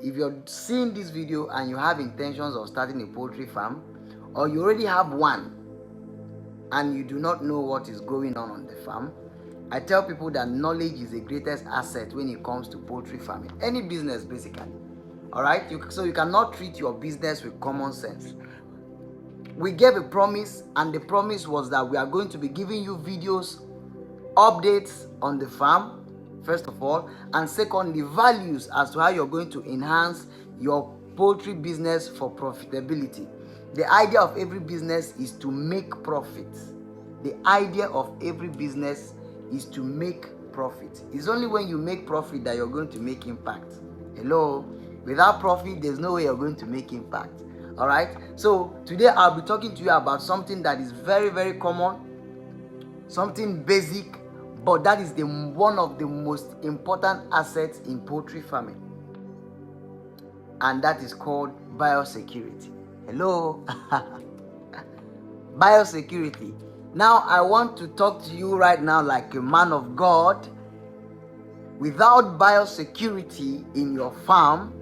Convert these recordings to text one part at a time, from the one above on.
If you're seeing this video and you have intentions of starting a poultry farm, or you already have one and you do not know what is going on the farm, I tell people that knowledge is the greatest asset when it comes to poultry farming. Any business, basically. All right? So you cannot treat your business with common sense. We gave a promise, and the promise was that we are going to be giving you videos, updates on the farm, first of all, and secondly, values as to how you're going to enhance your poultry business for profitability. The idea of every business is to make profit. The idea of every business is to make profit. It's only when you make profit that you're going to make impact. Hello? Without profit, there's no way you're going to make impact. All right? So today I'll be talking to you about something that is very, very common, something basic, but that is one of the most important assets in poultry farming, and that is called biosecurity. Hello? Biosecurity. Now I want to talk to you right now like a man of God. Without biosecurity in your farm,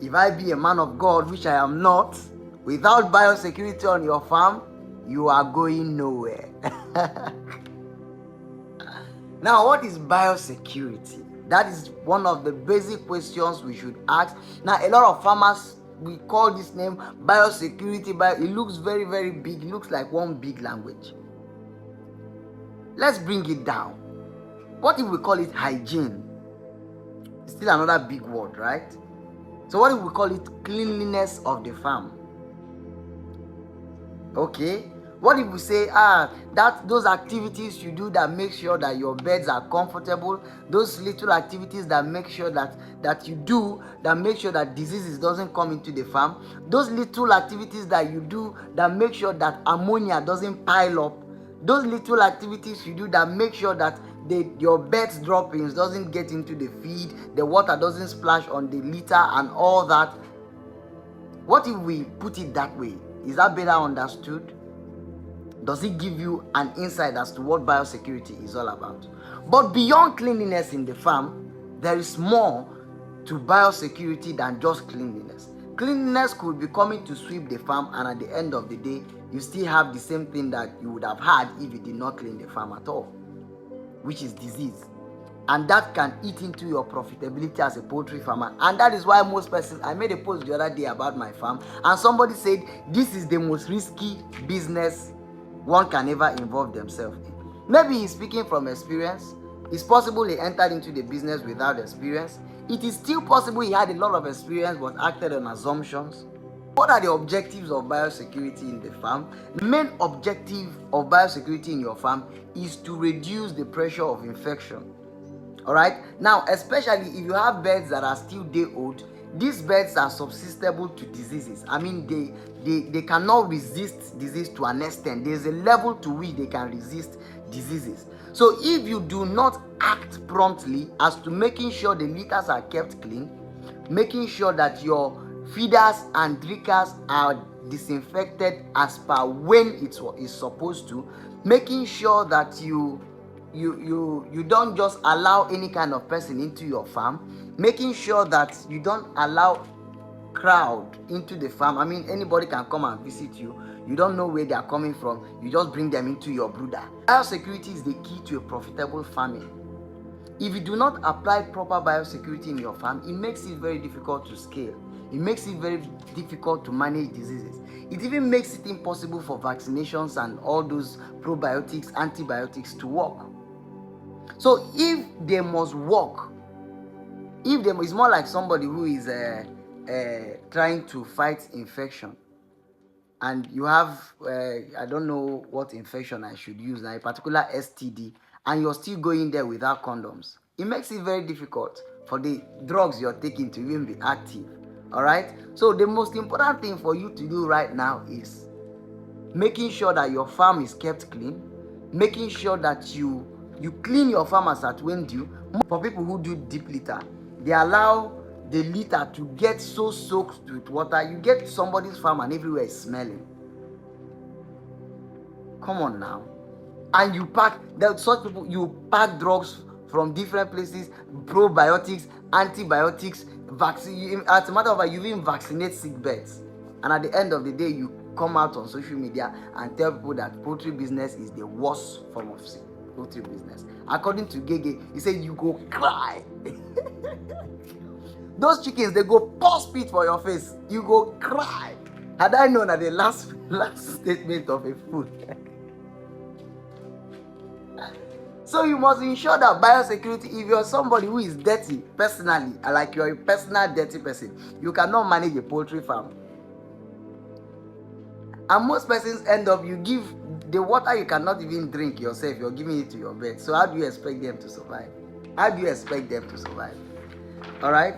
if I be a man of God, which I am not, without biosecurity on your farm, you are going nowhere. Now, what is biosecurity? That is one of the basic questions we should ask. Now, a lot of farmers, we call this name biosecurity, but it looks very, very big. It looks like one big language. Let's bring it down. What if we call it hygiene? It's still another big word, right? So what if we call it cleanliness of the farm? Okay. What if we say, that those activities you do that make sure that your beds are comfortable, those little activities that make sure that you do that make sure that diseases doesn't come into the farm, those little activities that you do that make sure that ammonia doesn't pile up, those little activities you do that make sure that your beds droppings doesn't get into the feed, the water doesn't splash on the litter and all that. What if we put it that way? Is that better understood? Does it give you an insight as to what biosecurity is all about? But beyond cleanliness in the farm, there is more to biosecurity than just cleanliness. Cleanliness could be coming to sweep the farm, and at the end of the day, you still have the same thing that you would have had if you did not clean the farm at all, which is disease. And that can eat into your profitability as a poultry farmer. And that is why most persons, I made a post the other day about my farm, and somebody said this is the most risky business one can ever involve themselves in. Maybe he's speaking from experience. It's possible he entered into the business without experience. It is still possible he had a lot of experience but acted on assumptions. What are the objectives of biosecurity in the farm? The main objective of biosecurity in your farm is to reduce the pressure of infection. All right? Now, especially if you have birds that are still day old, these birds are susceptible to diseases. I mean, they cannot resist disease to an extent. There's a level to which they can resist diseases. So if you do not act promptly as to making sure the litters are kept clean, making sure that your feeders and drinkers are disinfected as per when it is supposed to, making sure that you don't just allow any kind of person into your farm, making sure that you don't allow crowd into the farm. I mean, anybody can come and visit you. You don't know where they are coming from. You just bring them into your brooder. Biosecurity is the key to a profitable farming. If you do not apply proper biosecurity in your farm, it makes it very difficult to scale. It makes it very difficult to manage diseases. It even makes it impossible for vaccinations and all those probiotics, antibiotics to work. So if they must work, it's more like somebody who is trying to fight infection, and you have I don't know what infection I should use now, a particular STD, and you're still going there without condoms. It makes it very difficult for the drugs you're taking to even be active. All right? So the most important thing for you to do right now is making sure that your farm is kept clean, making sure that you clean your farm as at when due. For people who do deep litter, they allow the litter to get so soaked with water. You get to somebody's farm and everywhere is smelling. Come on now. And you pack, such people, you pack drugs from different places, probiotics, antibiotics, vaccine. As a matter of fact, you even vaccinate sick birds, and at the end of the day, you come out on social media and tell people that poultry business is the worst form of poultry business. According to Gege, he said you go cry. Those chickens, they go pour spit for your face. You go cry. Had I known that the last statement of a food. So you must ensure that biosecurity, if you're somebody who is dirty personally, like you're a personal dirty person, you cannot manage a poultry farm. And most persons end up, you give the water you cannot even drink yourself, you're giving it to your bird. So how do you expect them to survive? How do you expect them to survive? All right?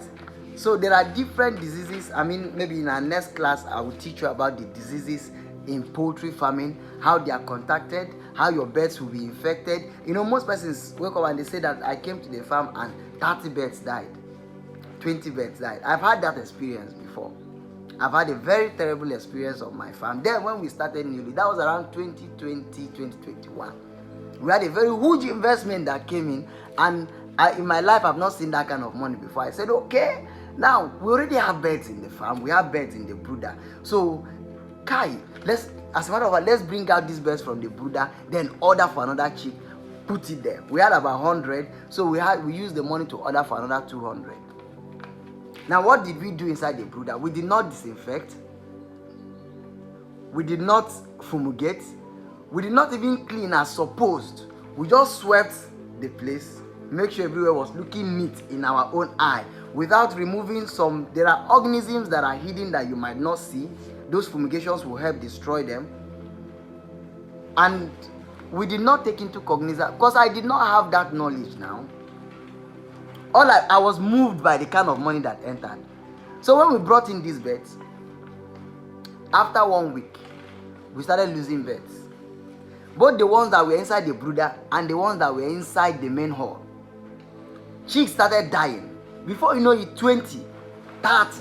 So there are different diseases. I mean, maybe in our next class, I will teach you about the diseases in poultry farming, how they are contacted, how your birds will be infected. You know, most persons wake up and they say that I came to the farm and 30 birds died, 20 birds died. I've had that experience before. I've had a very terrible experience on my farm. Then when we started newly, that was around 2020, 2021. We had a very huge investment that came in, and in my life, I've not seen that kind of money before. I said, okay, now we already have birds in the farm, we have birds in the brooder. So, Kai, as a matter of fact, let's bring out these birds from the brooder, then order for another chick, put it there. We had about 100, so we used the money to order for another 200. Now, what did we do inside the brooder? We did not disinfect. We did not fumigate. We did not even clean as supposed. We just swept the place, make sure everywhere was looking neat in our own eye, without removing there are organisms that are hidden that you might not see. Those fumigations will help destroy them. And we did not take into cognizance, because I did not have that knowledge now. I was moved by the kind of money that entered. So when we brought in these birds, after 1 week, we started losing birds. Both the ones that were inside the brooder and the ones that were inside the main hall. Chicks started dying. Before you know it, 20, 30,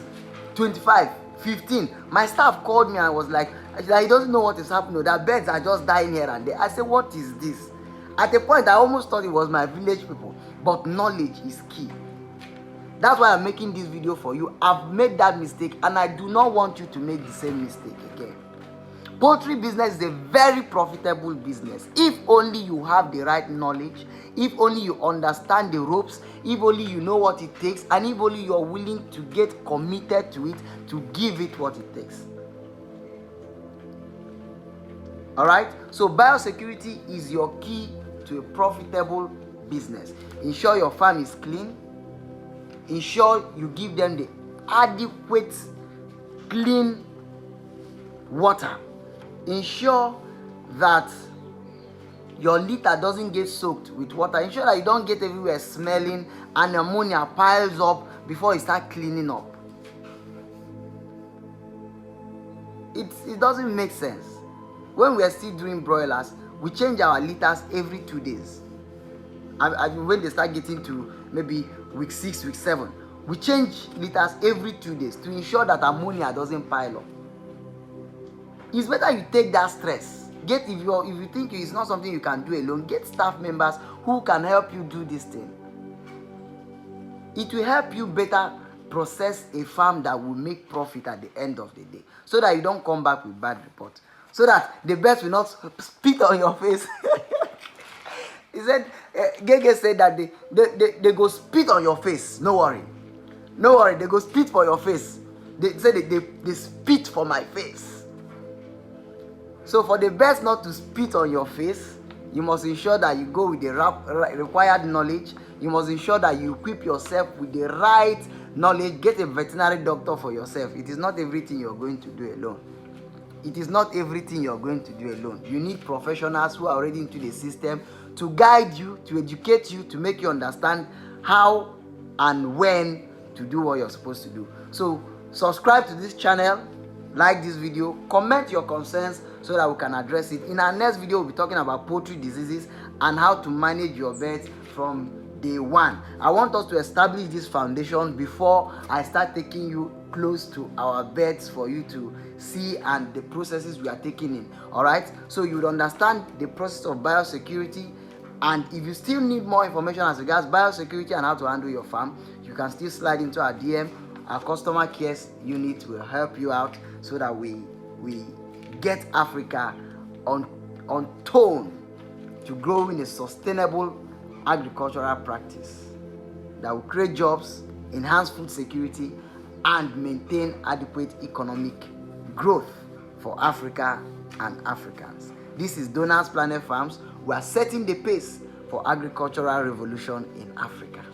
25, 15. My staff called me and was like, he doesn't know what is happening. That birds are just dying here and there. I said, what is this? At a point, I almost thought it was my village people. But knowledge is key. That's why I'm making this video for you. I've made that mistake, and I do not want you to make the same mistake again. Poultry business is a very profitable business if only you have the right knowledge, if only you understand the ropes, if only you know what it takes, and if only you're willing to get committed to it, to give it what it takes. Alright? So biosecurity is your key to a profitable business. Ensure your farm is clean. Ensure you give them the adequate clean water. Ensure that your litter doesn't get soaked with water. Ensure that you don't get everywhere smelling and ammonia piles up before you start cleaning up. It doesn't make sense. When we are still doing broilers, we change our litters every 2 days. And when they start getting to maybe week 6, week 7, we change litters every 2 days to ensure that ammonia doesn't pile up. It's better you take that stress. If you think it's not something you can do alone, get staff members who can help you do this thing. It will help you better process a farm that will make profit at the end of the day, so that you don't come back with bad reports, so that the birds will not spit on your face. He said, Gege said that they go spit on your face. No worry, they go spit for your face. They said they spit for my face. So for the birds not to spit on your face, you must ensure that you go with the required knowledge. You must ensure that you equip yourself with the right knowledge. Get a veterinary doctor for yourself. It is not everything you're going to do alone. It is not everything you're going to do alone. You need professionals who are already into the system to guide you, to educate you, to make you understand how and when to do what you're supposed to do. So subscribe to this channel, like this video, comment your concerns so that we can address it. In our next video, we'll be talking about poultry diseases and how to manage your birds from day one. I want us to establish this foundation before I start taking you close to our birds for you to see and the processes we are taking in. All right, so you would understand the process of biosecurity. And if you still need more information as regards biosecurity and how to handle your farm, you can still slide into our DM Our customer care unit will help you out so that we get Africa on tone to grow in a sustainable agricultural practice that will create jobs, enhance food security, and maintain adequate economic growth for Africa and Africans. This is Donors Planet Farms. We are setting the pace for agricultural revolution in Africa.